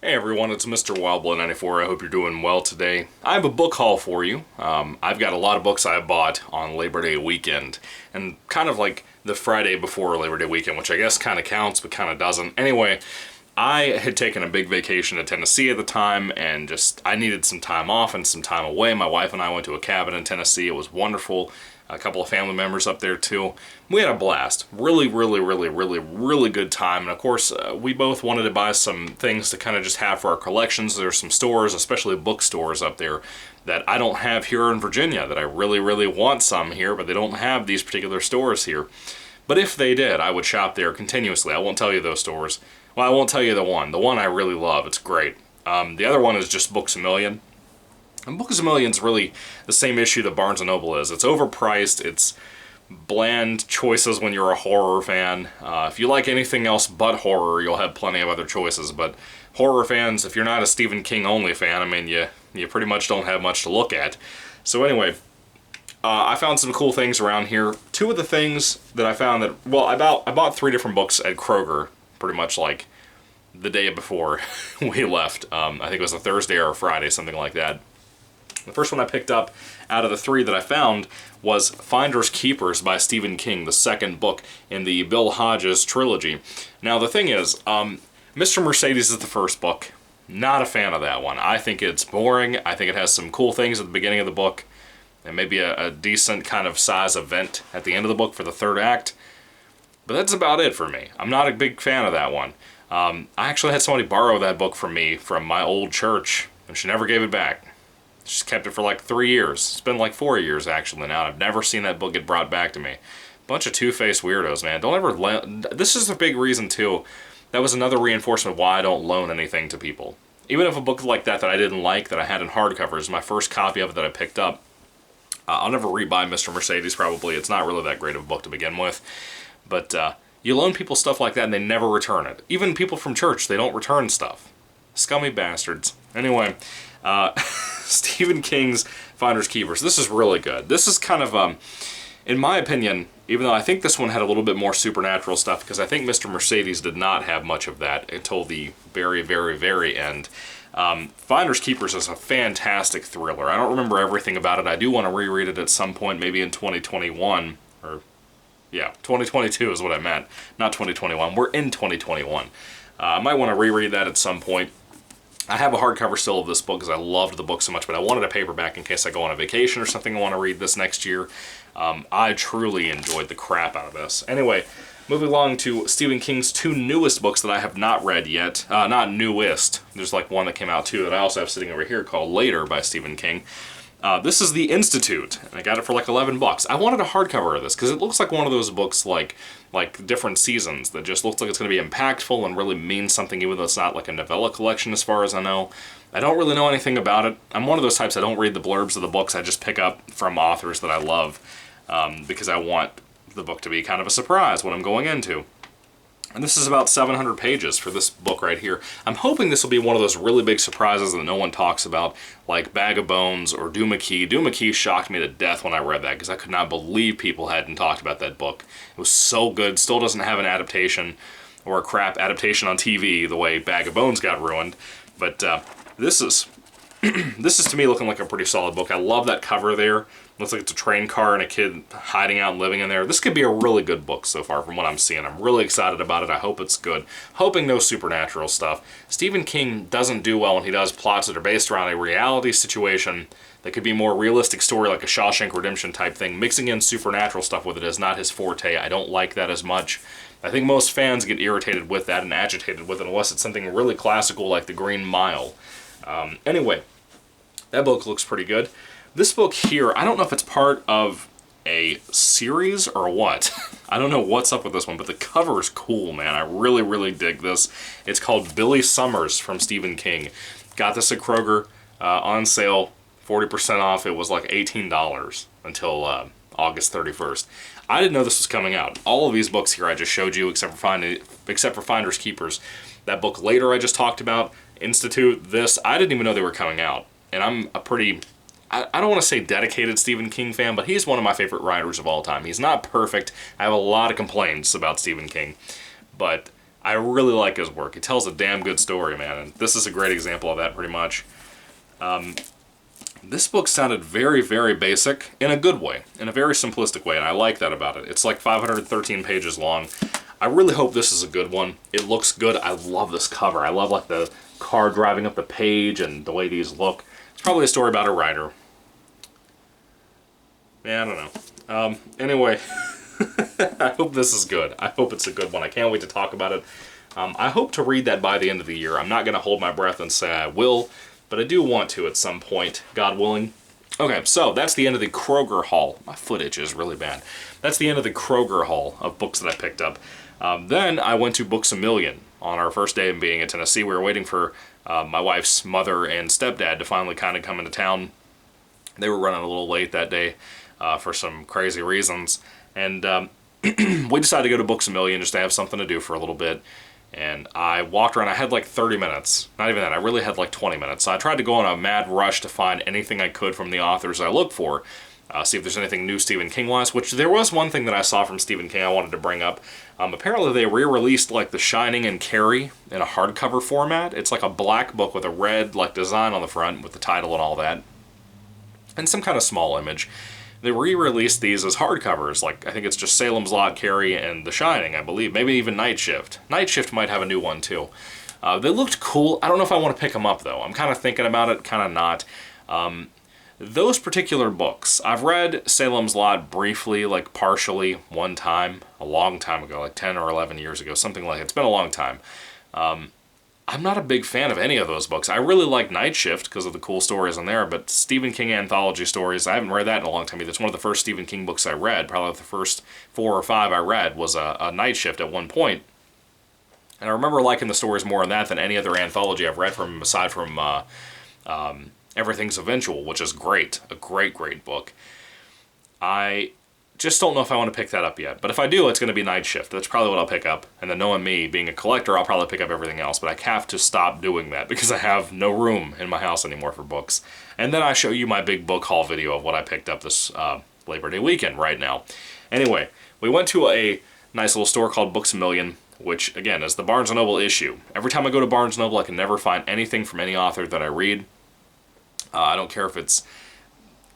Hey everyone, it's Mr. Wildblood94. I hope you're doing well today. I have a book haul for you. I've got a lot of books I bought on Labor Day weekend, and kind of like the Friday before Labor Day weekend, which I guess kind of counts, but kind of doesn't. Anyway, I had taken a big vacation to Tennessee at the time, and I needed some time off and some time away. My wife and I went to a cabin in Tennessee. It was wonderful. A couple of family members up there too. We had a blast. Really, really, really, really, really good time. And of course, we both wanted to buy some things to kind of just have for our collections. There's some stores, especially bookstores up there, that I don't have here in Virginia, that I really, really want some here, but they don't have these particular stores here. But if they did, I would shop there continuously. I won't tell you those stores. Well, I won't tell you the one. The one I really love. It's great. The other one is just Books A Million. And Books A Million's really the same issue that Barnes & Noble is. It's overpriced, it's bland choices when you're a horror fan. If you like anything else but horror, you'll have plenty of other choices. But horror fans, if you're not a Stephen King only fan, I mean, you pretty much don't have much to look at. So anyway, I found some cool things around here. Two of the things that I found that, well, I bought 3 different books at Kroger, pretty much like the day before we left. I think it was a Thursday or a Friday, something like that. The first one I picked up out of the 3 that I found was Finders Keepers by Stephen King, the second book in the Bill Hodges trilogy. Now the thing is, Mr. Mercedes is the first book. Not a fan of that one. I think it's boring. I think it has some cool things at the beginning of the book, and maybe a decent kind of size event at the end of the book for the third act. But that's about it for me. I'm not a big fan of that one. I actually had somebody borrow that book from me from my old church, and she never gave it back. She's kept it for like 3 years. It's been like 4 years actually now. I've never seen that book get brought back to me. Bunch of two-faced weirdos, man. Don't ever this is a big reason too. That was another reinforcement why I don't loan anything to people. Even if a book like that I didn't like, that I had in hardcover, is my first copy of it that I picked up. I'll never rebuy Mr. Mercedes probably. It's not really that great of a book to begin with. But you loan people stuff like that and they never return it. Even people from church, they don't return stuff. Scummy bastards. Anyway, Stephen King's Finders Keepers. This is really good. This is kind of, in my opinion, even though I think this one had a little bit more supernatural stuff, because I think Mr. Mercedes did not have much of that until the very, very, very end. Finders Keepers is a fantastic thriller. I don't remember everything about it. I do want to reread it at some point, maybe in 2021, or, yeah, 2022 is what I meant, not 2021. We're in 2021. I might want to reread that at some point. I have a hardcover still of this book because I loved the book so much, but I wanted a paperback in case I go on a vacation or something I want to read this next year. I truly enjoyed the crap out of this. Anyway, moving along to Stephen King's 2 newest books that I have not read yet. Not newest. There's like one that came out too that I also have sitting over here called Later by Stephen King. This is The Institute, and I got it for like $11. I wanted a hardcover of this because it looks like one of those books like different seasons that just looks like it's going to be impactful and really mean something, even though it's not like a novella collection as far as I know. I don't really know anything about it. I'm one of those types, I don't read the blurbs of the books. I just pick up from authors that I love because I want the book to be kind of a surprise what I'm going into. And this is about 700 pages for this book right here. I'm hoping this will be one of those really big surprises that no one talks about, like Bag of Bones or Duma Key. Duma Key shocked me to death when I read that, because I could not believe people hadn't talked about that book. It was so good. Still doesn't have an adaptation, or a crap adaptation on TV, the way Bag of Bones got ruined. But this is this is to me looking like a pretty solid book. I love that cover there. Looks like it's a train car and a kid hiding out and living in there. This could be a really good book so far from what I'm seeing. I'm really excited about it. I hope it's good. Hoping no supernatural stuff. Stephen King doesn't do well when he does plots that are based around a reality situation that could be a more realistic story, like a Shawshank Redemption type thing. Mixing in supernatural stuff with it is not his forte. I don't like that as much. I think most fans get irritated with that and agitated with it unless it's something really classical like The Green Mile. Anyway, that book looks pretty good. This book here, I don't know if it's part of a series or what. I don't know what's up with this one, but the cover is cool, man. I really, really dig this. It's called Billy Summers from Stephen King. Got this at Kroger on sale, 40% off. It was like $18 until August 31st. I didn't know this was coming out. All of these books here I just showed you, except for Finders Keepers. That book Later I just talked about, Institute, this, I didn't even know they were coming out. And I'm a pretty, I don't want to say dedicated Stephen King fan, but he's one of my favorite writers of all time. He's not perfect. I have a lot of complaints about Stephen King, but I really like his work. He tells a damn good story, man, and this is a great example of that, pretty much. This book sounded very, very basic in a good way, in a very simplistic way, and I like that about it. It's like 513 pages long. I really hope this is a good one. It looks good. I love this cover. I love like the car driving up the page and the way these look. It's probably a story about a writer. Yeah, I don't know. Anyway, I hope this is good. I hope it's a good one. I can't wait to talk about it. I hope to read that by the end of the year. I'm not going to hold my breath and say I will, but I do want to at some point, God willing. Okay, so that's the end of the Kroger haul. My foot itches really bad. That's the end of the Kroger haul of books that I picked up. Then I went to Books A Million on our first day of being in Tennessee. We were waiting for my wife's mother and stepdad to finally kind of come into town. They were running a little late that day for some crazy reasons. And we decided to go to Books A Million just to have something to do for a little bit. And I walked around. I had like 30 minutes. Not even that. I really had like 20 minutes. So I tried to go on a mad rush to find anything I could from the authors I look for. See if there's anything new Stephen King-wise, which there was one thing that I saw from Stephen King I wanted to bring up. Apparently they re-released like The Shining and Carrie in a hardcover format. It's like a black book with a red like design on the front with the title and all that. And some kind of small image. They re-released these as hardcovers, like I think it's just Salem's Lot, Carrie, and The Shining, I believe. Maybe even Night Shift. Night Shift might have a new one too. They looked cool. I don't know if I want to pick them up though. I'm kind of thinking about it, kind of not. Those particular books, I've read Salem's Lot briefly, like partially, one time, a long time ago, like 10 or 11 years ago, something like that. It's been a long time. I'm not a big fan of any of those books. I really like Night Shift because of the cool stories in there, but Stephen King anthology stories, I haven't read that in a long time either. It's one of the first Stephen King books I read. Probably the first 4 or 5 I read was a Night Shift at one point. And I remember liking the stories more in that than any other anthology I've read from him, aside from Everything's Eventual, which is great. A great, great book. I just don't know if I want to pick that up yet. But if I do, it's going to be Night Shift. That's probably what I'll pick up. And then knowing me, being a collector, I'll probably pick up everything else. But I have to stop doing that because I have no room in my house anymore for books. And then I show you my big book haul video of what I picked up this Labor Day weekend right now. Anyway, we went to a nice little store called Books A Million, which, again, is the Barnes & Noble issue. Every time I go to Barnes & Noble, I can never find anything from any author that I read. I don't care if it's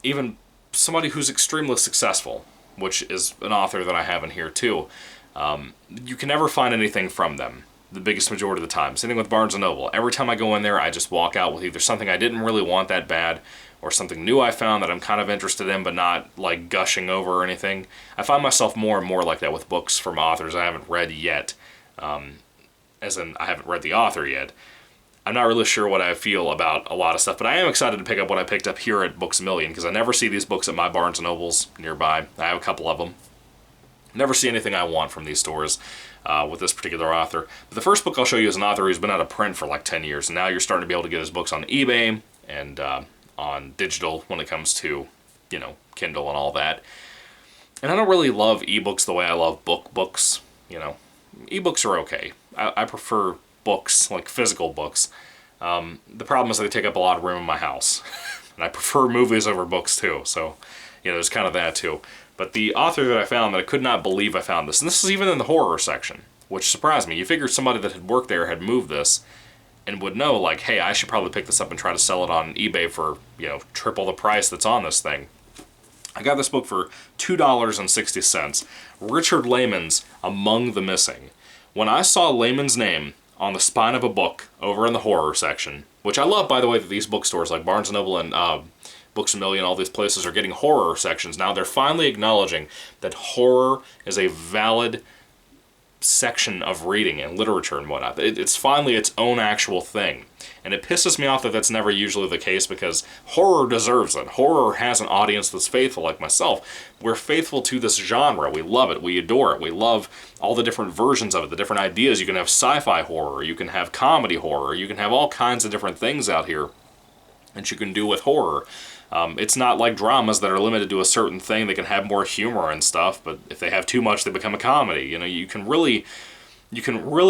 even somebody who's extremely successful, which is an author that I have in here too. You can never find anything from them, the biggest majority of the time. Same thing with Barnes & Noble. Every time I go in there, I just walk out with either something I didn't really want that bad, or something new I found that I'm kind of interested in, but not like gushing over or anything. I find myself more and more like that with books from authors I haven't read yet. As in, I haven't read the author yet. I'm not really sure what I feel about a lot of stuff, but I am excited to pick up what I picked up here at Books A Million, because I never see these books at my Barnes & Nobles nearby. I have a couple of them. Never see anything I want from these stores with this particular author. But the first book I'll show you is an author who's been out of print for like 10 years, and now you're starting to be able to get his books on eBay and on digital when it comes to, you know, Kindle and all that. And I don't really love ebooks the way I love books, you know. Ebooks are okay. I prefer books, like physical books. The problem is they take up a lot of room in my house. And I prefer movies over books too, so, you know, there's kind of that too. But the author that I found, that I could not believe I found this, and this is even in the horror section, which surprised me. You figured somebody that had worked there had moved this and would know, like, hey, I should probably pick this up and try to sell it on eBay for, you know, triple the price that's on this thing. I got this book for $2.60. Richard Lehman's Among the Missing. When I saw Lehman's name on the spine of a book over in the horror section, which I love, by the way, that these bookstores like Barnes & Noble and Books A Million, all these places are getting horror sections. Now they're finally acknowledging that horror is a valid section of reading and literature and whatnot. It's finally its own actual thing. And it pisses me off that that's never usually the case, because horror deserves it. Horror has an audience that's faithful like myself. We're faithful to this genre. We love it. We adore it. We love all the different versions of it, the different ideas. You can have sci-fi horror. You can have comedy horror. You can have all kinds of different things out here that you can do with horror. It's not like dramas that are limited to a certain thing. They can have more humor and stuff, but if they have too much, they become a comedy. You know, you can really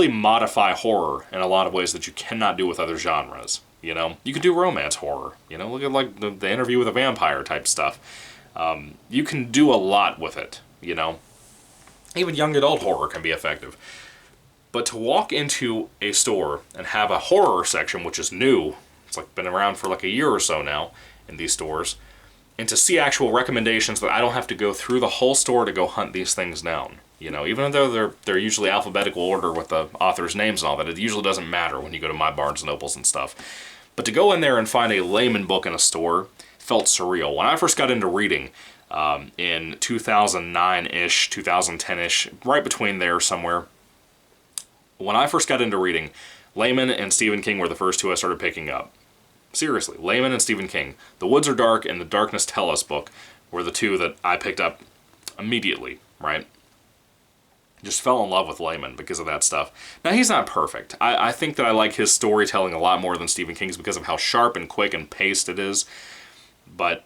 modify horror in a lot of ways that you cannot do with other genres. You know, you can do romance horror. You know, look at like the Interview with a Vampire type stuff. You can do a lot with it. You know, even young adult horror can be effective. But to walk into a store and have a horror section, which is new, it's like been around for like a year or so now in these stores, and to see actual recommendations that I don't have to go through the whole store to go hunt these things down. You know, even though they're usually alphabetical order with the author's names and all that, it usually doesn't matter when you go to my Barnes & Nobles and stuff. But to go in there and find a layman book in a store felt surreal. When I first got into reading, in 2009-ish, 2010-ish, right between there somewhere, when I first got into reading, Layman and Stephen King were the first two I started picking up. Seriously, Layman and Stephen King. The Woods Are Dark and The Darkness Tell Us book were the two that I picked up immediately, right? Just fell in love with Layman because of that stuff. Now, he's not perfect. I think that I like his storytelling a lot more than Stephen King's because of how sharp and quick and paced it is. But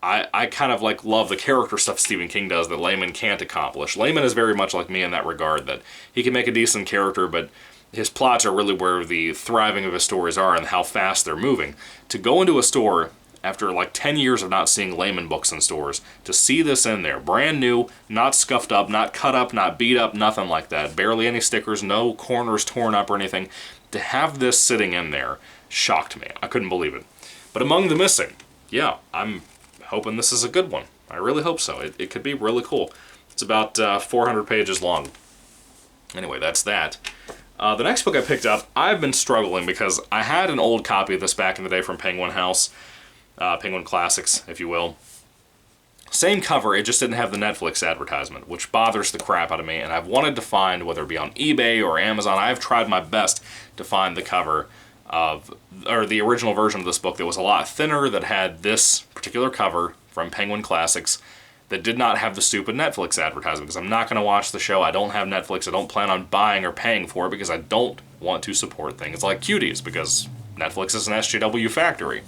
I kind of like love the character stuff Stephen King does that Layman can't accomplish. Layman is very much like me in that regard, that he can make a decent character, but his plots are really where the thriving of his stories are and how fast they're moving. To go into a store after like 10 years of not seeing Layman books in stores, to see this in there, brand new, not scuffed up, not cut up, not beat up, nothing like that, barely any stickers, no corners torn up or anything, to have this sitting in there shocked me. I couldn't believe it. But among the missing, yeah, I'm hoping this is a good one. I really hope so. It could be really cool. It's about 400 pages long. Anyway, that's that. The next book I picked up, I've been struggling because I had an old copy of this back in the day from Penguin House, Penguin Classics, if you will. Same cover, it just didn't have the Netflix advertisement, which bothers the crap out of me, and I've wanted to find, whether it be on eBay or Amazon, I've tried my best to find the cover of, or the original version of this book that was a lot thinner, that had this particular cover from Penguin Classics, that did not have the stupid Netflix advertisement, because I'm not going to watch the show. I don't have Netflix. I don't plan on buying or paying for it because I don't want to support things like Cuties, because Netflix is an SJW factory.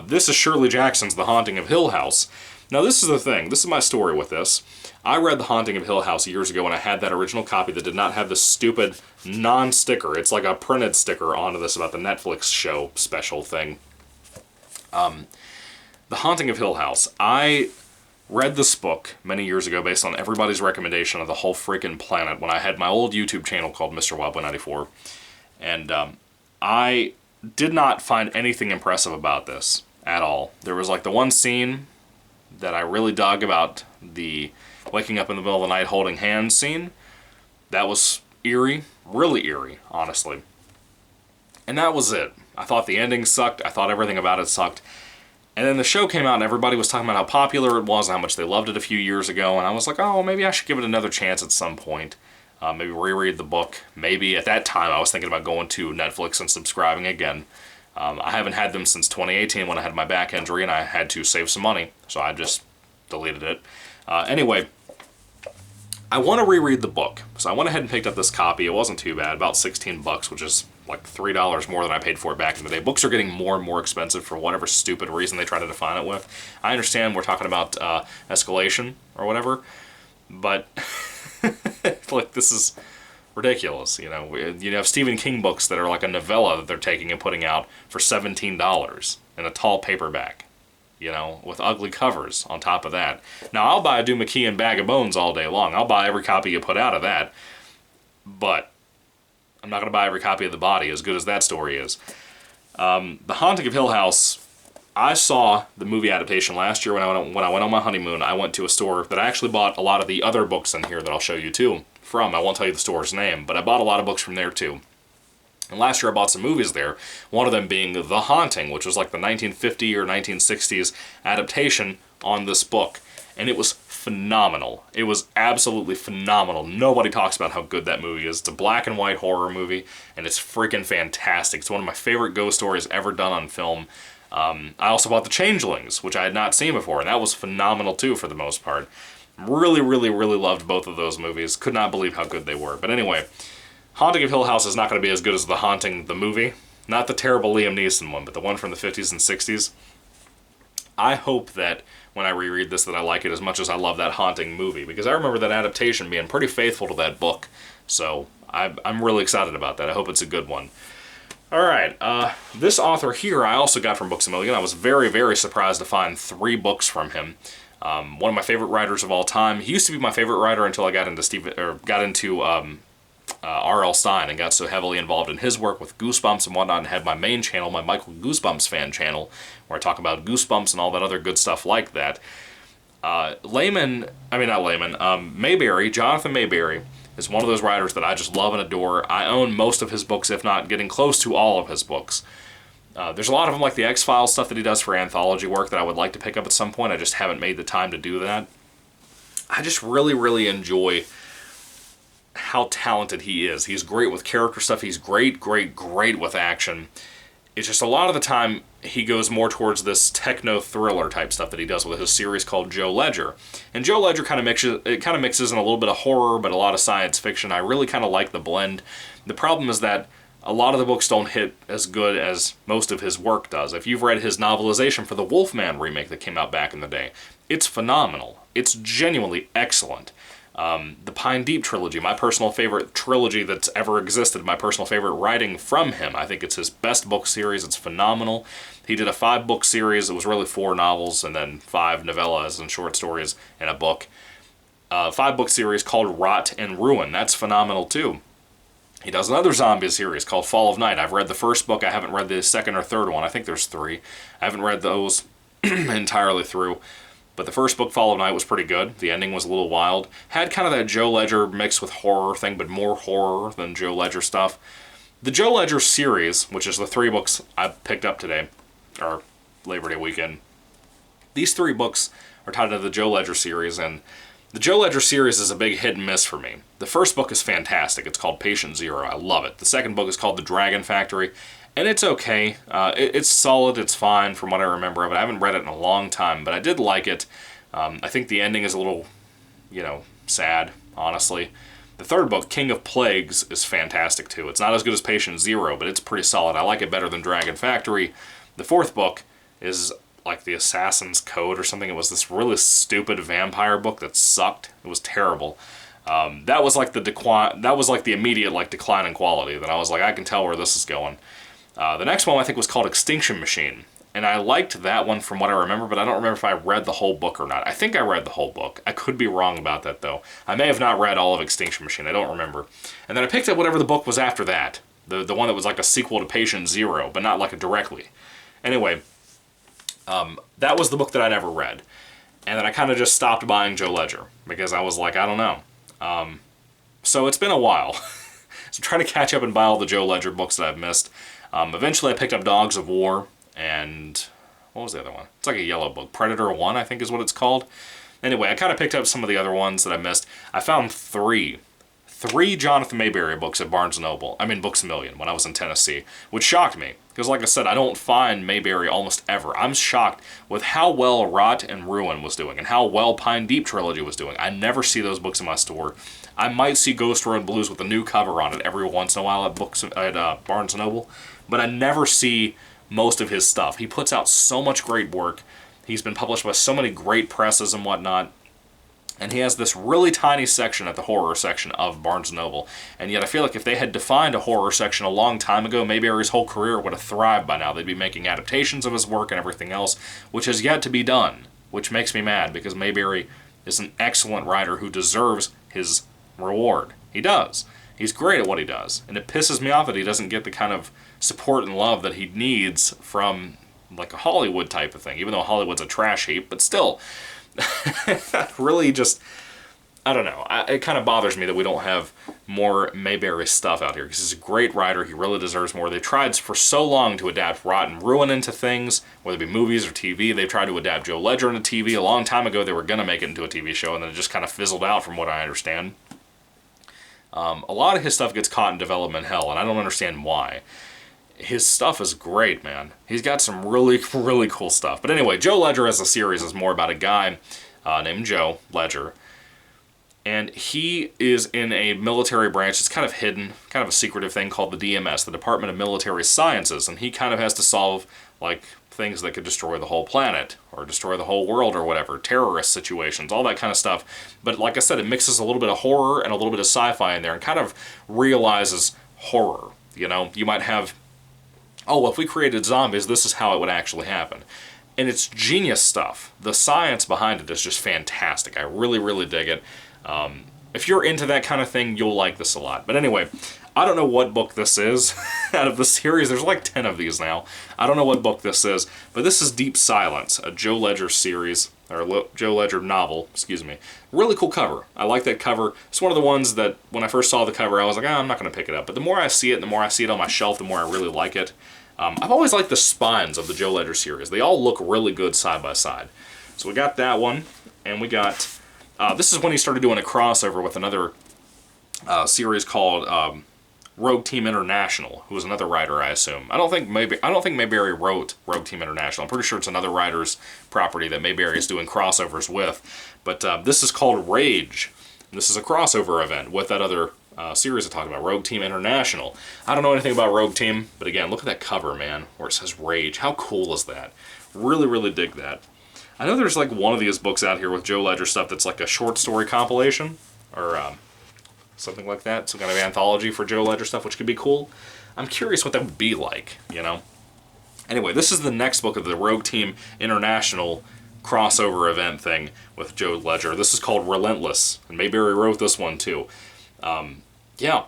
This is Shirley Jackson's The Haunting of Hill House. Now, this is the thing. This is my story with this. I read The Haunting of Hill House years ago when I had that original copy that did not have the stupid non-sticker. It's like a printed sticker onto this about the Netflix show special thing. The Haunting of Hill House. I read this book many years ago based on everybody's recommendation of the whole freaking planet when I had my old YouTube channel called Mr. Wildboy94. And I did not find anything impressive about this at all. There was like the one scene that I really dug about the waking up in the middle of the night holding hands scene. That was eerie, really eerie, honestly. And that was it. I thought the ending sucked. I thought everything about it sucked. And then the show came out and everybody was talking about how popular it was and how much they loved it a few years ago. And I was like, oh, maybe I should give it another chance at some point. Maybe reread the book. Maybe at that time I was thinking about going to Netflix and subscribing again. I haven't had them since 2018 when I had my back injury and I had to save some money. So I just deleted it. Anyway, I want to reread the book. So I went ahead and picked up this copy. It wasn't too bad, about $16, which is like $3 more than I paid for it back in the day. Books are getting more and more expensive for whatever stupid reason they try to define it with. I understand we're talking about escalation or whatever, but like this is ridiculous. You know, you have Stephen King books that are like a novella that they're taking and putting out for $17 in a tall paperback, you know, with ugly covers on top of that. Now, I'll buy a Doo McKeon Bag of Bones all day long. I'll buy every copy you put out of that, but I'm not going to buy every copy of The Body, as good as that story is. The Haunting of Hill House, I saw the movie adaptation last year when I went on my honeymoon. I went to a store that I actually bought a lot of the other books in here that I'll show you too from. I won't tell you the store's name, but I bought a lot of books from there too. And last year I bought some movies there, one of them being The Haunting, which was like the 1950 or 1960s adaptation on this book. And it was phenomenal. It was absolutely phenomenal. Nobody talks about how good that movie is. It's a black and white horror movie, and it's freaking fantastic. It's one of my favorite ghost stories ever done on film. I also bought The Changelings, which I had not seen before, and that was phenomenal too for the most part. Really, really, really loved both of those movies. Could not believe how good they were. But anyway, Haunting of Hill House is not going to be as good as The Haunting, the movie. Not the terrible Liam Neeson one, but the one from the 50s and 60s. I hope that when I reread this that I like it as much as I love that Haunting movie, because I remember that adaptation being pretty faithful to that book. So I'm really excited about that. I hope it's a good one. Alright, this author here I also got from Books A Million. I was very, very surprised to find 3 books from him. One of my favorite writers of all time. He used to be my favorite writer until I got into R.L. Stine and got so heavily involved in his work with Goosebumps and whatnot, and had my main channel, my Michael Goosebumps fan channel, where I talk about Goosebumps and all that other good stuff like that. Mayberry, Jonathan Mayberry, is one of those writers that I just love and adore. I own most of his books, if not getting close to all of his books. There's a lot of them, like the X-Files stuff that he does for anthology work, that I would like to pick up at some point. I just haven't made the time to do that. I just really, really enjoy how talented he is. He's great with character stuff. He's great with action. It's just a lot of the time he goes more towards this techno thriller type stuff that he does with his series called Joe Ledger. And Joe Ledger kind of mixes in a little bit of horror, but a lot of science fiction. I really kind of like the blend. The problem is that a lot of the books don't hit as good as most of his work does. If you've read his novelization for the Wolfman remake that came out back in the day, it's phenomenal. It's genuinely excellent. The Pine Deep trilogy, my personal favorite trilogy that's ever existed, my personal favorite writing from him. I think it's his best book series. It's phenomenal. He did a 5-book series. It was really 4 novels and then 5 novellas and short stories in a book. 5-book series called Rot and Ruin. That's phenomenal too. He does another zombie series called Fall of Night. I've read the first book. I haven't read the second or third one. I think there's 3. I haven't read those entirely through. But the first book, Fall of Night, was pretty good. The ending was a little wild. Had kind of that Joe Ledger mixed with horror thing, but more horror than Joe Ledger stuff. The Joe Ledger series, which is the 3 books I picked up today, or Labor Day weekend, these 3 books are tied to the Joe Ledger series, and the Joe Ledger series is a big hit and miss for me. The first book is fantastic. It's called Patient Zero. I love it. The second book is called The Dragon Factory, and it's okay. It's solid. It's fine from what I remember of it. I haven't read it in a long time, but I did like it. I think the ending is a little, sad, honestly. The third book, King of Plagues, is fantastic too. It's not as good as Patient Zero, but it's pretty solid. I like it better than Dragon Factory. The fourth book is like the Assassin's Code or something. It was this really stupid vampire book that sucked. It was terrible. That was like the immediate decline in quality. That I was like, I can tell where this is going. The next one I think was called Extinction Machine, and I liked that one from what I remember, but I don't remember if I read the whole book or not. I think I read the whole book. I could be wrong about that though. I may have not read all of Extinction Machine. I don't remember. And then I picked up whatever the book was after that, the one that was like a sequel to Patient Zero, but not like a directly. Anyway, that was the book that I never read, and then I kind of just stopped buying Joe Ledger because I was like, I don't know. So it's been a while. So I'm trying to catch up and buy all the Joe Ledger books that I've missed. Eventually I picked up Dogs of War, and what was the other one? It's like a yellow book. Predator 1, I think is what it's called. Anyway, I kind of picked up some of the other ones that I missed. I found three Jonathan Mayberry books at Books A Million, when I was in Tennessee, which shocked me. Because like I said, I don't find Mayberry almost ever. I'm shocked with how well Rot and Ruin was doing, and how well Pine Deep Trilogy was doing. I never see those books in my store. I might see Ghost Road Blues with a new cover on it every once in a while at Barnes & Noble, but I never see most of his stuff. He puts out so much great work. He's been published by so many great presses and whatnot. And he has this really tiny section at the horror section of Barnes & Noble. And yet I feel like if they had defined a horror section a long time ago, Mayberry's whole career would have thrived by now. They'd be making adaptations of his work and everything else, which has yet to be done, which makes me mad, because Mayberry is an excellent writer who deserves his reward. He does. He's great at what he does. And it pisses me off that he doesn't get the kind of support and love that he needs from like a Hollywood type of thing, even though Hollywood's a trash heap, but still. Really just, I don't know. It kind of bothers me that we don't have more Mayberry stuff out here, because he's a great writer. He really deserves more. They've tried for so long to adapt Rot and Ruin into things, whether it be movies or TV. They've tried to adapt Joe Ledger into TV. A long time ago, they were going to make it into a TV show, and then it just kind of fizzled out from what I understand. A lot of his stuff gets caught in development hell, and I don't understand why. His stuff is great, man. He's got some really, really cool stuff. But anyway, Joe Ledger as a series is more about a guy named Joe Ledger. And he is in a military branch. It's kind of hidden, kind of a secretive thing called the DMS, the Department of Military Sciences. And he kind of has to solve, like, things that could destroy the whole planet or destroy the whole world or whatever, terrorist situations, all that kind of stuff. But like I said, it mixes a little bit of horror and a little bit of sci-fi in there and kind of realizes horror. You know, you might have, oh, well, if we created zombies, this is how it would actually happen. And it's genius stuff. The science behind it is just fantastic. I really, really dig it. if you're into that kind of thing, you'll like this a lot. But anyway, I don't know what book this is out of the series. There's like 10 of these now. I don't know what book this is, but this is Deep Silence, a Joe Ledger series, or Joe Ledger novel, excuse me. Really cool cover. I like that cover. It's one of the ones that when I first saw the cover, I was like, I'm not going to pick it up. But the more I see it, the more I see it on my shelf, the more I really like it. I've always liked the spines of the Joe Ledger series. They all look really good side by side. So we got that one, and we got... this is when he started doing a crossover with another series called Rogue Team International, who was another writer, I assume. I don't think Mayberry wrote Rogue Team International. I'm pretty sure it's another writer's property that Mayberry is doing crossovers with. But this is called Rage. This is a crossover event with that other series I talked about, Rogue Team International. I don't know anything about Rogue Team, but again, look at that cover, man, where it says Rage. How cool is that? Really, really dig that. I know there's like one of these books out here with Joe Ledger stuff that's like a short story compilation, or something like that, some kind of anthology for Joe Ledger stuff, which could be cool. I'm curious what that would be like, you know? Anyway, this is the next book of the Rogue Team International crossover event thing with Joe Ledger. This is called Relentless, and Mayberry wrote this one too. Yeah,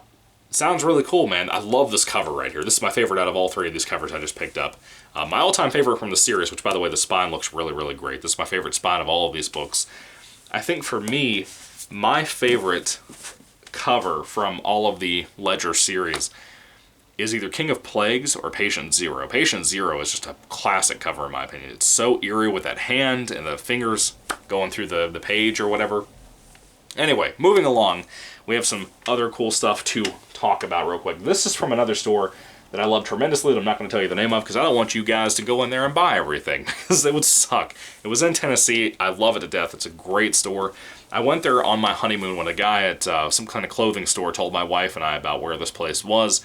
sounds really cool, man. I love this cover right here. This is my favorite out of all three of these covers I just picked up. My all-time favorite from the series, which, by the way, the spine looks really, really great. This is my favorite spine of all of these books. I think for me, my favorite cover from all of the Ledger series is either King of Plagues or Patient Zero. Patient Zero is just a classic cover in my opinion. It's so eerie with that hand and the fingers going through the page or whatever. Anyway, moving along, we have some other cool stuff to talk about real quick. This is from another store that I love tremendously that I'm not going to tell you the name of because I don't want you guys to go in there and buy everything because it would suck. It was in Tennessee. I love it to death. It's a great store. I went there on my honeymoon when a guy at some kind of clothing store told my wife and I about where this place was.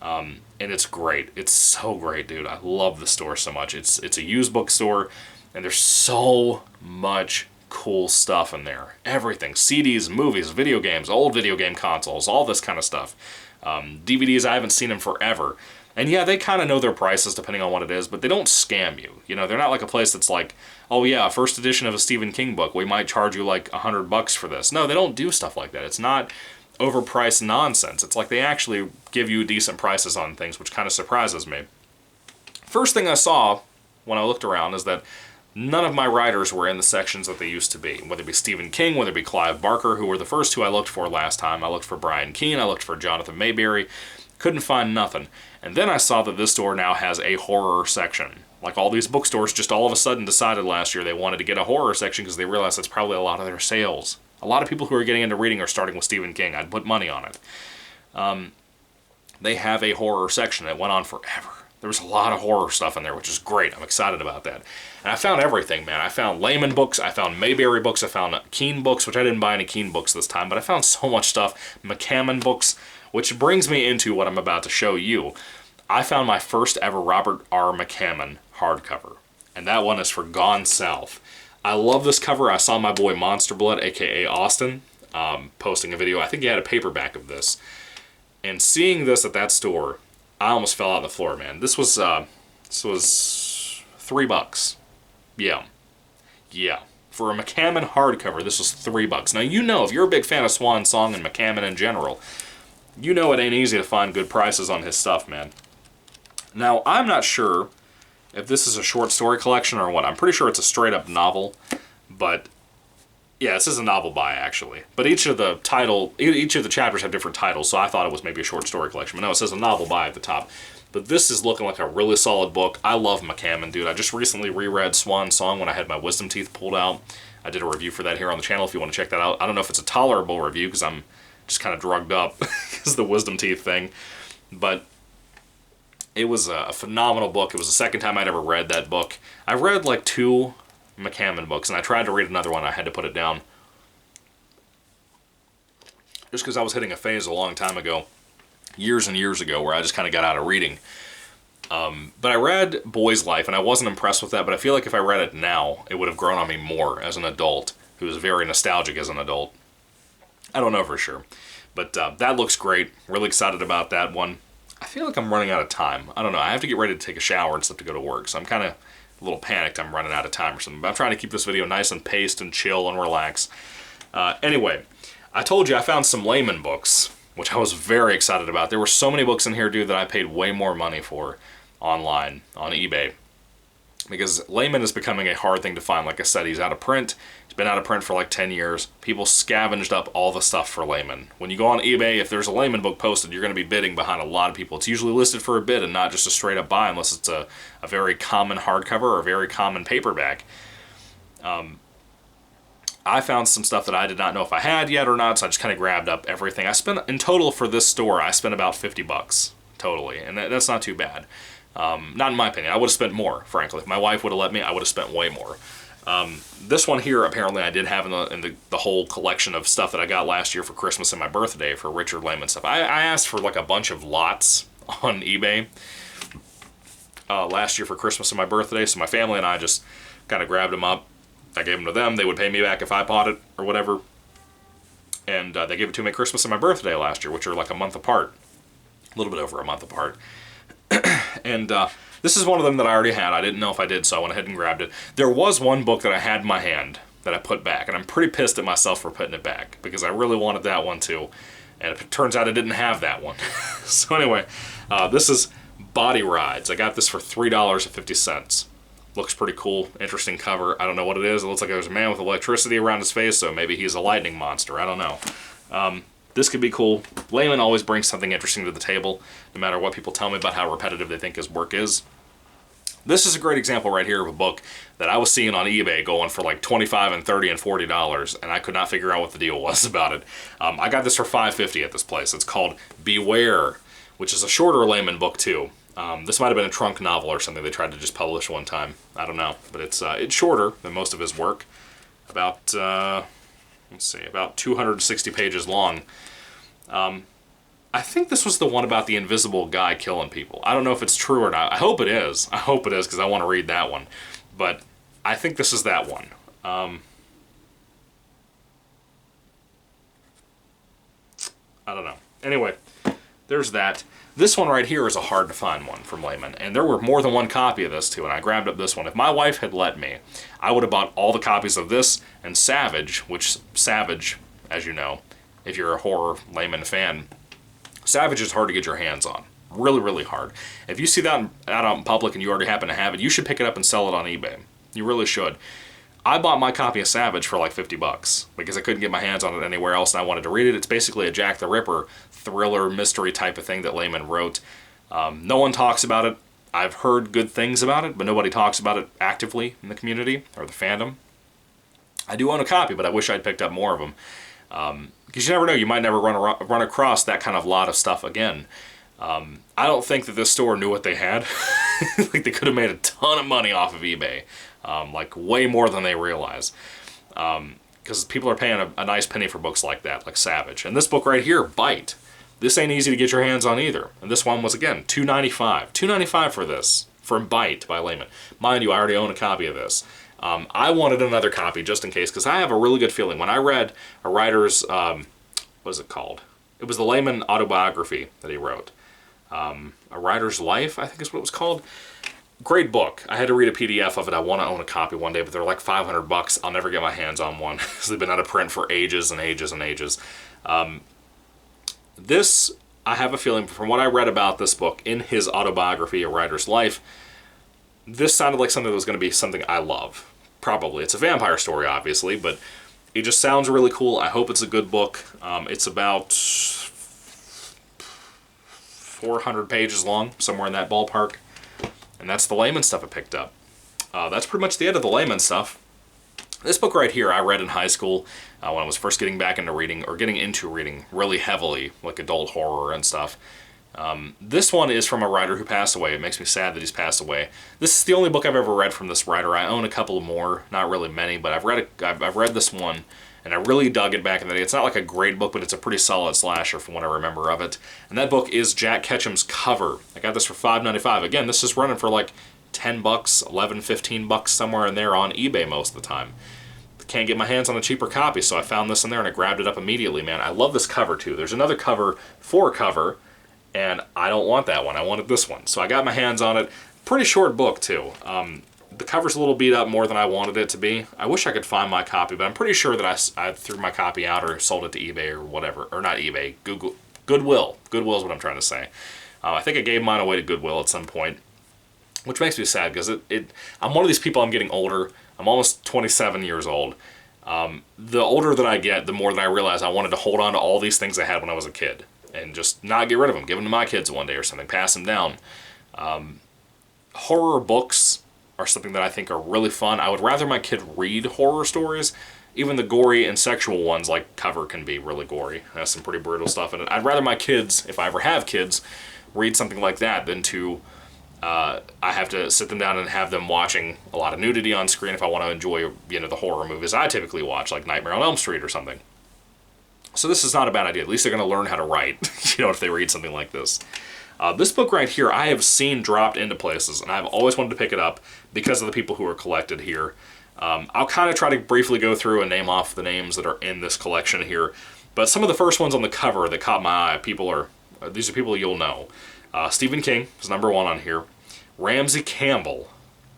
And it's great. It's so great, dude. I love the store so much. It's a used book store, and there's so much cool stuff in there. Everything. CDs, movies, video games, old video game consoles, all this kind of stuff. DVDs, I haven't seen in forever. And yeah, they kind of know their prices depending on what it is, but they don't scam you. You know, they're not like a place that's like, oh yeah, first edition of a Stephen King book, we might charge you like $100 for this. No, they don't do stuff like that. It's not overpriced nonsense. It's like they actually give you decent prices on things, which kind of surprises me. First thing I saw when I looked around is that none of my writers were in the sections that they used to be. Whether it be Stephen King, whether it be Clive Barker, who were the first two I looked for last time. I looked for Brian Keene, I looked for Jonathan Mayberry. Couldn't find nothing. And then I saw that this store now has a horror section. Like all these bookstores just all of a sudden decided last year they wanted to get a horror section because they realized that's probably a lot of their sales. A lot of people who are getting into reading are starting with Stephen King. I'd put money on it. They have a horror section that went on forever. There was a lot of horror stuff in there, which is great. I'm excited about that. And I found everything, man. I found Layman books, I found Mayberry books, I found Keene books, which I didn't buy any Keene books this time, but I found so much stuff. McCammon books, which brings me into what I'm about to show you. I found my first ever Robert R. McCammon hardcover, and that one is for Gone South. I love this cover. I saw my boy Monster Blood, aka Austin, posting a video. I think he had a paperback of this. And seeing this at that store, I almost fell out on the floor, man. This was $3. Yeah. For a McCammon hardcover, this was $3. Now, you know, if you're a big fan of Swan Song and McCammon in general, you know it ain't easy to find good prices on his stuff, man. Now, I'm not sure if this is a short story collection or what. I'm pretty sure it's a straight-up novel, but yeah, this is a novel by, actually. But each of the chapters have different titles, so I thought it was maybe a short story collection. But no, it says a novel by at the top. But this is looking like a really solid book. I love McCammon, dude. I just recently reread Swan Song when I had my wisdom teeth pulled out. I did a review for that here on the channel if you want to check that out. I don't know if it's a tolerable review because I'm just kind of drugged up because of the wisdom teeth thing. But it was a phenomenal book. It was the second time I'd ever read that book. I read like 2 McCammon books, and I tried to read another one. I had to put it down. Just because I was hitting a phase a long time ago, years and years ago, where I just kind of got out of reading. But I read Boy's Life, and I wasn't impressed with that, but I feel like if I read it now, it would have grown on me more as an adult, who was very nostalgic as an adult. I don't know for sure. But that looks great. Really excited about that one. I feel like I'm running out of time. I don't know. I have to get ready to take a shower and stuff to go to work, so I'm kind of a little panicked I'm running out of time or something. But I'm trying to keep this video nice and paced and chill and relax. Anyway, I told you I found some layman books, which I was very excited about. There were so many books in here, dude, that I paid way more money for online, on eBay. Because layman is becoming a hard thing to find. Like I said, he's out of print. He's been out of print for like 10 years. People scavenged up all the stuff for layman. When you go on eBay, if there's a layman book posted, you're going to be bidding behind a lot of people. It's usually listed for a bid and not just a straight up buy, unless it's a very common hardcover or a very common paperback. I found some stuff that I did not know if I had yet or not, so I just kind of grabbed up everything. I spent, in total for this store, I spent about $50 totally, and that's not too bad. Not in my opinion. I would have spent more, frankly. If my wife would have let me, I would have spent way more. This one here, apparently, I did have in the whole collection of stuff that I got last year for Christmas and my birthday for Richard Layman stuff. I asked for like a bunch of lots on eBay last year for Christmas and my birthday, so my family and I just kind of grabbed them up. I gave them to them. They would pay me back if I bought it or whatever. And they gave it to me at Christmas and my birthday last year, which are like a month apart. A little bit over a month apart. And this is one of them that I already had. I didn't know if I did, so I went ahead and grabbed it. There was one book that I had in my hand that I put back, and I'm pretty pissed at myself for putting it back, because I really wanted that one too. And it turns out I didn't have that one. So anyway, this is Body Rides. I got this for $3.50. Looks pretty cool, interesting cover. I don't know what it is. It looks like there's a man with electricity around his face, so maybe he's a lightning monster. I don't know. This could be cool. Layman always brings something interesting to the table, no matter what people tell me about how repetitive they think his work is. This is a great example right here of a book that I was seeing on eBay going for like $25 and $30 and $40, and I could not figure out what the deal was about it. I got this for $5.50 at this place. It's called Beware, which is a shorter Layman book too. This might have been a trunk novel or something they tried to just publish one time. I don't know, but it's shorter than most of his work. About, let's see, about 260 pages long. I think this was the one about the invisible guy killing people. I don't know if it's true or not. I hope it is. I hope it is, because I want to read that one. But I think this is that one. I don't know. Anyway, there's that. This one right here is a hard to find one from Layman, and there were more than one copy of this too, and I grabbed up this one. If my wife had let me, I would have bought all the copies of this and Savage, which Savage, as you know, if you're a horror Layman fan, Savage is hard to get your hands on. Really, really hard. If you see that out in public and you already happen to have it, you should pick it up and sell it on eBay. You really should. I bought my copy of Savage for like $50 because I couldn't get my hands on it anywhere else and I wanted to read it. It's basically a Jack the Ripper thriller mystery type of thing that Layman wrote. No one talks about it. I've heard good things about it, but nobody talks about it actively in the community or the fandom. I do own a copy, but I wish I'd picked up more of them. Because you never know, you might never run across that kind of lot of stuff again. I don't think that this store knew what they had. Like they could have made a ton of money off of eBay. Like way more than they realize. Because people are paying a nice penny for books like that, like Savage. And this book right here, Bite. This ain't easy to get your hands on either. And this one was, again, $2.95. $2.95 for this, from Bite by Layman. Mind you, I already own a copy of this. I wanted another copy just in case, because I have a really good feeling. When I read a writer's, what was it called? It was the Layman autobiography that he wrote. A Writer's Life, I think is what it was called. Great book. I had to read a PDF of it. I want to own a copy one day, but they're like $500. I'll never get my hands on one because they've been out of print for ages and ages and ages. This, I have a feeling, from what I read about this book in his autobiography, A Writer's Life, this sounded like something that was going to be something I love. Probably. It's a vampire story, obviously, but it just sounds really cool. I hope it's a good book. It's about 400 pages long, somewhere in that ballpark. And that's the Layman stuff I picked up. That's pretty much the end of the Layman stuff. This book right here I read in high school when I was first getting back into reading, or getting into reading really heavily, like adult horror and stuff. This one is from a writer who passed away. It makes me sad that he's passed away. This is the only book I've ever read from this writer. I own a couple more, not really many, but I've read this one, and I really dug it back in the day. It's not like a great book, but it's a pretty solid slasher from what I remember of it. And that book is Jack Ketchum's Cover. I got this for $5.95. Again, this is running for like $10, $11, $15 somewhere in there on eBay most of the time. Can't get my hands on a cheaper copy, so I found this in there and I grabbed it up immediately, man. I love this cover too. There's another cover for cover, and I don't want that one. I wanted this one. So I got my hands on it. Pretty short book too. The cover's a little beat up more than I wanted it to be. I wish I could find my copy, but I'm pretty sure that I threw my copy out or sold it to eBay or whatever. Or not eBay, Goodwill. Goodwill is what I'm trying to say. I think I gave mine away to Goodwill at some point, which makes me sad because I'm one of these people. I'm getting older. I'm almost 27 years old. The older that I get, the more that I realize I wanted to hold on to all these things I had when I was a kid and just not get rid of them, give them to my kids one day or something, pass them down. Horror books are something that I think are really fun. I would rather my kid read horror stories. Even the gory and sexual ones, like Cover, can be really gory. It has some pretty brutal stuff in it. I'd rather my kids, if I ever have kids, read something like that than to I have to sit them down and have them watching a lot of nudity on screen if I want to enjoy, the horror movies I typically watch, like Nightmare on Elm Street or something. So this is not a bad idea. At least they're going to learn how to write, if they read something like this. This book right here, I have seen dropped into places, and I've always wanted to pick it up because of the people who are collected here. I'll kind of try to briefly go through and name off the names that are in this collection here. But some of the first ones on the cover that caught my eye, these are people you'll know. Stephen King is number 1 on here. Ramsey Campbell.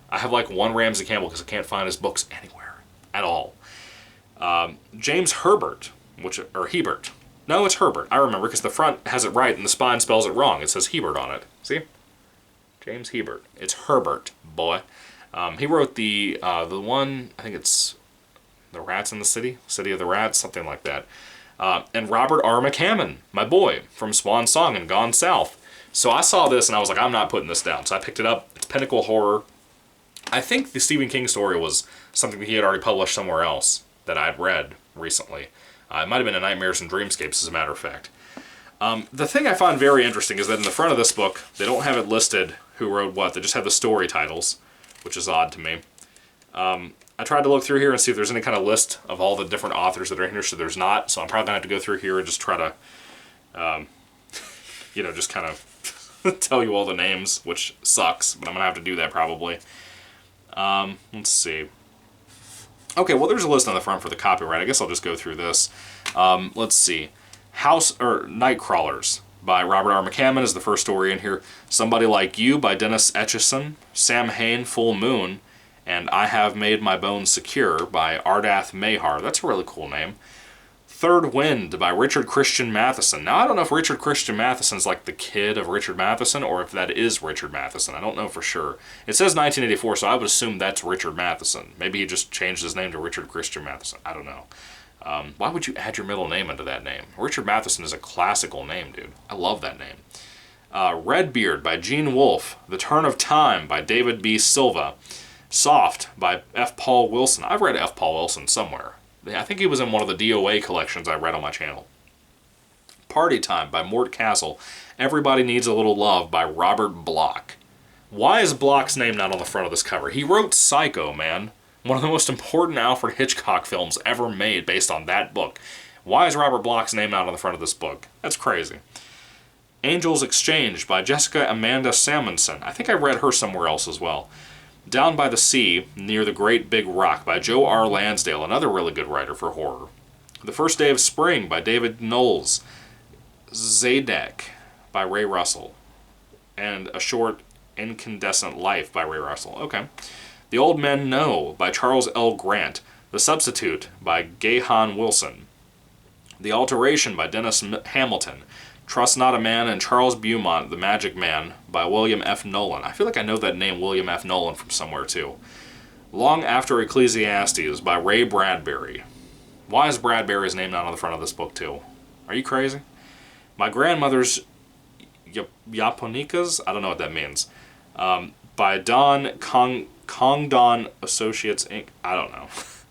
I have like one Ramsey Campbell because I can't find his books anywhere at all. James Herbert, or Hebert. No, it's Herbert. I remember because the front has it right and the spine spells it wrong. It says Hebert on it. See? James Hebert. It's Herbert, boy. He wrote the one, I think it's The Rats in the City of the Rats, something like that. And Robert R. McCammon, my boy, from Swan Song and Gone South. So I saw this and I was like, I'm not putting this down. So I picked it up. It's Pinnacle Horror. I think the Stephen King story was something that he had already published somewhere else that I'd read recently. It might have been a Nightmares and Dreamscapes, as a matter of fact. The thing I find very interesting is that in the front of this book, they don't have it listed who wrote what. They just have the story titles, which is odd to me. I tried to look through here and see if there's any kind of list of all the different authors that are in here, so there's not. So I'm probably going to have to go through here and just try to, just kind of tell you all the names, which sucks, but I'm going to have to do that probably. Let's see. Okay, well, there's a list on the front for the copyright. I guess I'll just go through this. Let's see. Nightcrawlers by Robert R. McCammon is the first story in here. Somebody Like You by Dennis Etchison. Sam Hain, Full Moon. And I Have Made My Bones Secure by Ardath Mayhar. That's a really cool name. Third Wind by Richard Christian Matheson. Now, I don't know if Richard Christian Matheson's like the kid of Richard Matheson or if that is Richard Matheson. I don't know for sure. It says 1984, so I would assume that's Richard Matheson. Maybe he just changed his name to Richard Christian Matheson. I don't know. Why would you add your middle name into that name? Richard Matheson is a classical name, dude. I love that name. Redbeard by Gene Wolfe. The Turn of Time by David B. Silva. Soft by F. Paul Wilson. I've read F. Paul Wilson somewhere. I think he was in one of the DOA collections I read on my channel. Party Time by Mort Castle. Everybody Needs a Little Love by Robert Bloch. Why is Bloch's name not on the front of this cover? He wrote Psycho, man. One of the most important Alfred Hitchcock films ever made based on that book. Why is Robert Bloch's name not on the front of this book? That's crazy. Angels Exchange by Jessica Amanda Salmonson. I think I read her somewhere else as well. Down by the Sea, Near the Great Big Rock by Joe R. Lansdale, another really good writer for horror. The First Day of Spring by David Knowles. Zadek by Ray Russell. And A Short Incandescent Life by Ray Russell. Okay. The Old Men Know by Charles L. Grant. The Substitute by Gahan Wilson. The Alteration by Dennis Hamilton. Trust Not a Man and Charles Beaumont, The Magic Man by William F. Nolan. I feel like I know that name, William F. Nolan, from somewhere too. Long After Ecclesiastes by Ray Bradbury. Why is Bradbury's name not on the front of this book too? Are you crazy? My Grandmother's Yaponikas? I don't know what that means. By Don Congdon Associates Inc. I don't know.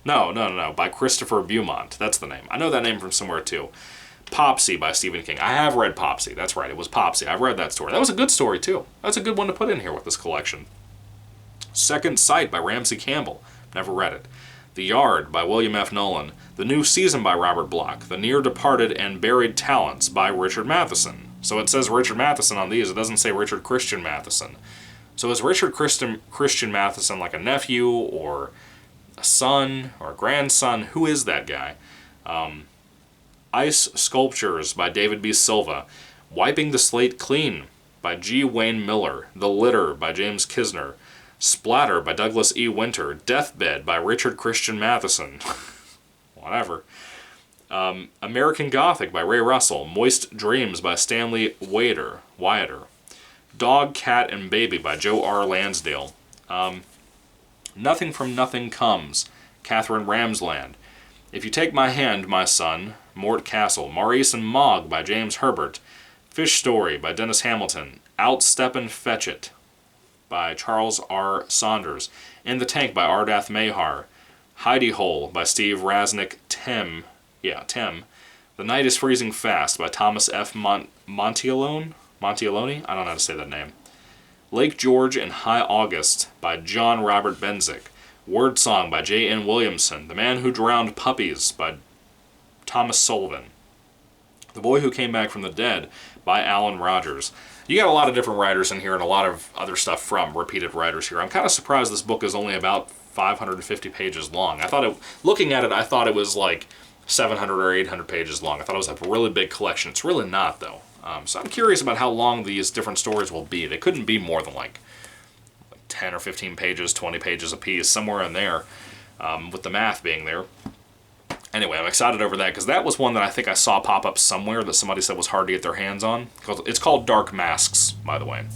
No. By Christopher Beaumont. That's the name. I know that name from somewhere too. Popsy by Stephen King. I have read Popsy. That's right. It was Popsy. I've read that story. That was a good story too. That's a good one to put in here with this collection. Second Sight by Ramsey Campbell. Never read it. The Yard by William F. Nolan. The New Season by Robert Bloch. The Near Departed and Buried Talents by Richard Matheson. So it says Richard Matheson on these. It doesn't say Richard Christian Matheson. So is Richard Christian Matheson like a nephew or a son or a grandson? Who is that guy? Ice Sculptures by David B. Silva. Wiping the Slate Clean by G. Wayne Miller. The Litter by James Kisner. Splatter by Douglas E. Winter. Deathbed by Richard Christian Matheson. Whatever. American Gothic by Ray Russell. Moist Dreams by Stanley Wyatter. Dog, Cat, and Baby by Joe R. Lansdale. Nothing from Nothing Comes, Catherine Ramsland. If You Take My Hand, My Son, Mort Castle. Maurice and Mogg by James Herbert. Fish Story by Dennis Hamilton. Outsteppin' Fetchit by Charles R. Saunders. In the Tank by Ardath Mahar. Hidey Hole by Steve Rasnick. Tem. The Night is Freezing Fast by Thomas F. Montiolone? I don't know how to say that name. Lake George in High August by John Robert Benzick. Word Song by J. N. Williamson. The Man Who Drowned Puppies by Thomas Sullivan. The Boy Who Came Back from the Dead by Alan Rogers. You got a lot of different writers in here and a lot of other stuff from repeated writers here. I'm kind of surprised this book is only about 550 pages long. Looking at it, I thought it was like 700 or 800 pages long. I thought it was a really big collection. It's really not, though. So I'm curious about how long these different stories will be. They couldn't be more than like 10 or 15 pages, 20 pages a piece, somewhere in there, with the math being there. Anyway, I'm excited over that because that was one that I think I saw pop up somewhere that somebody said was hard to get their hands on. It's called Dark Masks, by the way.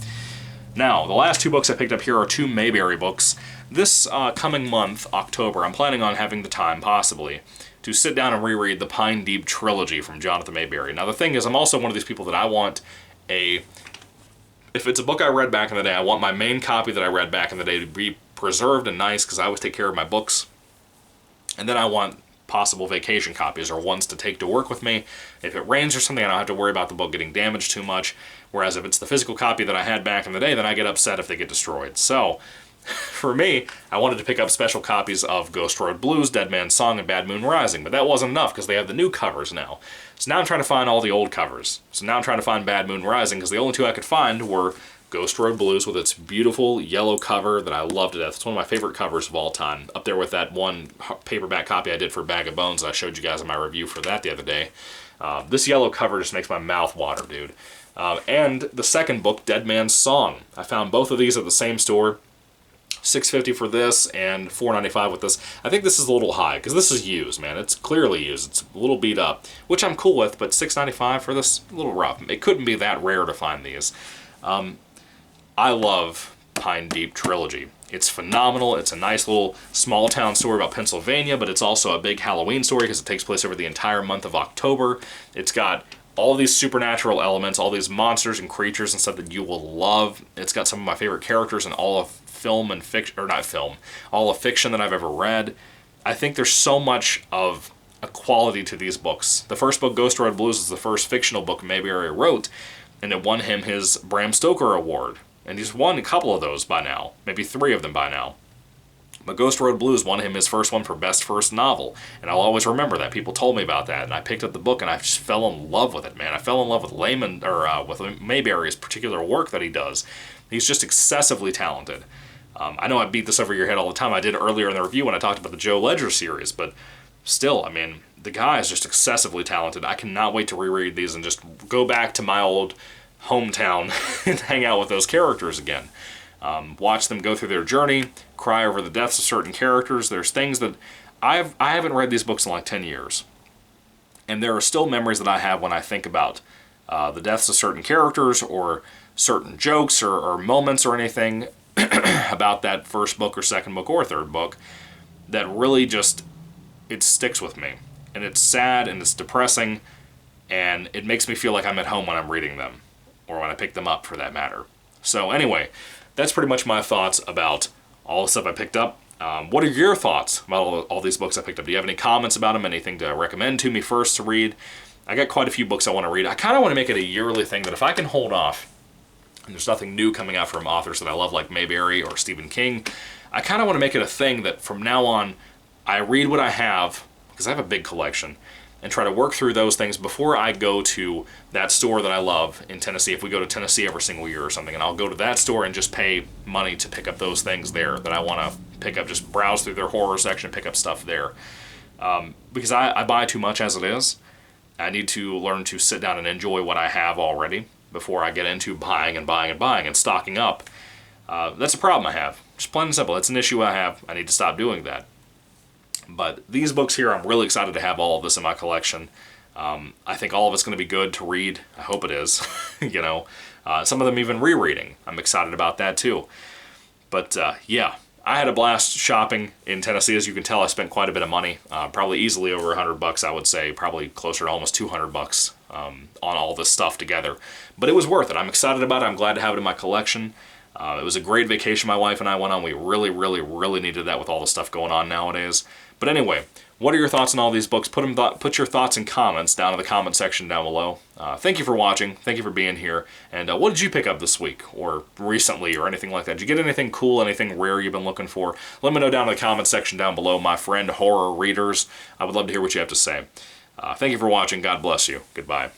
Now, the last two books I picked up here are two Mayberry books. This coming month, October, I'm planning on having the time, possibly, to sit down and reread the Pine Deep Trilogy from Jonathan Mayberry. Now, the thing is, I'm also one of these people that I want if it's a book I read back in the day, I want my main copy that I read back in the day to be preserved and nice, because I always take care of my books. And then I want possible vacation copies or ones to take to work with me. If it rains or something, I don't have to worry about the book getting damaged too much. Whereas if it's the physical copy that I had back in the day, then I get upset if they get destroyed. So, for me, I wanted to pick up special copies of Ghost Road Blues, Dead Man's Song, and Bad Moon Rising, but that wasn't enough because they have the new covers now. So now I'm trying to find all the old covers. So now I'm trying to find Bad Moon Rising because the only two I could find were Ghost Road Blues with its beautiful yellow cover that I love to death. It's one of my favorite covers of all time, up there with that one paperback copy I did for Bag of Bones that I showed you guys in my review for that the other day. This yellow cover just makes my mouth water, dude. And the second book, Dead Man's Song. I found both of these at the same store. $6.50 for this and $4.95 with this. I think this is a little high because this is used, man. It's clearly used. It's a little beat up, which I'm cool with, but $6.95 for this, a little rough. It couldn't be that rare to find these. I love Pine Deep Trilogy. It's phenomenal. It's a nice little small town story about Pennsylvania, but it's also a big Halloween story because it takes place over the entire month of October. It's got all these supernatural elements, all these monsters and creatures and stuff that you will love. It's got some of my favorite characters in all of film and fiction, or not film, all of fiction that I've ever read. I think there's so much of a quality to these books. The first book, Ghost Road Blues, is the first fictional book Mayberry wrote, and it won him his Bram Stoker Award. And he's won a couple of those by now, maybe 3 of them by now. But Ghost Road Blues won him his first one for Best First Novel, and I'll always remember that. People told me about that, and I picked up the book, and I just fell in love with it, man. I fell in love with with Mayberry's particular work that he does. He's just excessively talented. I know I beat this over your head all the time. I did earlier in the review when I talked about the Joe Ledger series, but still, I mean, the guy is just excessively talented. I cannot wait to reread these and just go back to my old hometown and hang out with those characters again. Watch them go through their journey, cry over the deaths of certain characters. There's things that I haven't read these books in like 10 years. And there are still memories that I have when I think about the deaths of certain characters or certain jokes or moments or anything about that first book or second book or third book that really just, it sticks with me. And it's sad and it's depressing and it makes me feel like I'm at home when I'm reading them or when I pick them up for that matter. So anyway, that's pretty much my thoughts about all the stuff I picked up. What are your thoughts about all these books I picked up? Do you have any comments about them? Anything to recommend to me first to read? I got quite a few books I want to read. I kind of want to make it a yearly thing that if I can hold off and there's nothing new coming out from authors that I love like Mayberry or Stephen King, I kind of want to make it a thing that from now on I read what I have, because I have a big collection, and try to work through those things before I go to that store that I love in Tennessee. If we go to Tennessee every single year or something, and I'll go to that store and just pay money to pick up those things there that I want to pick up, just browse through their horror section, pick up stuff there. Because I buy too much as it is. I need to learn to sit down and enjoy what I have already before I get into buying and stocking up. That's a problem I have. Just plain and simple. It's an issue I have. I need to stop doing that. But these books here, I'm really excited to have all of this in my collection. I think all of it's going to be good to read. I hope it is. You know, some of them even rereading. I'm excited about that too. But yeah, I had a blast shopping in Tennessee. As you can tell, I spent quite a bit of money. Probably easily over $100, I would say. Probably closer to almost $200 on all this stuff together. But it was worth it. I'm excited about it. I'm glad to have it in my collection. It was a great vacation my wife and I went on. We really, really, really needed that with all the stuff going on nowadays. But anyway, what are your thoughts on all these books? Put your thoughts and comments down in the comment section down below. Thank you for watching. Thank you for being here. And what did you pick up this week or recently or anything like that? Did you get anything cool, anything rare you've been looking for? Let me know down in the comment section down below, my friend horror readers. I would love to hear what you have to say. Thank you for watching. God bless you. Goodbye.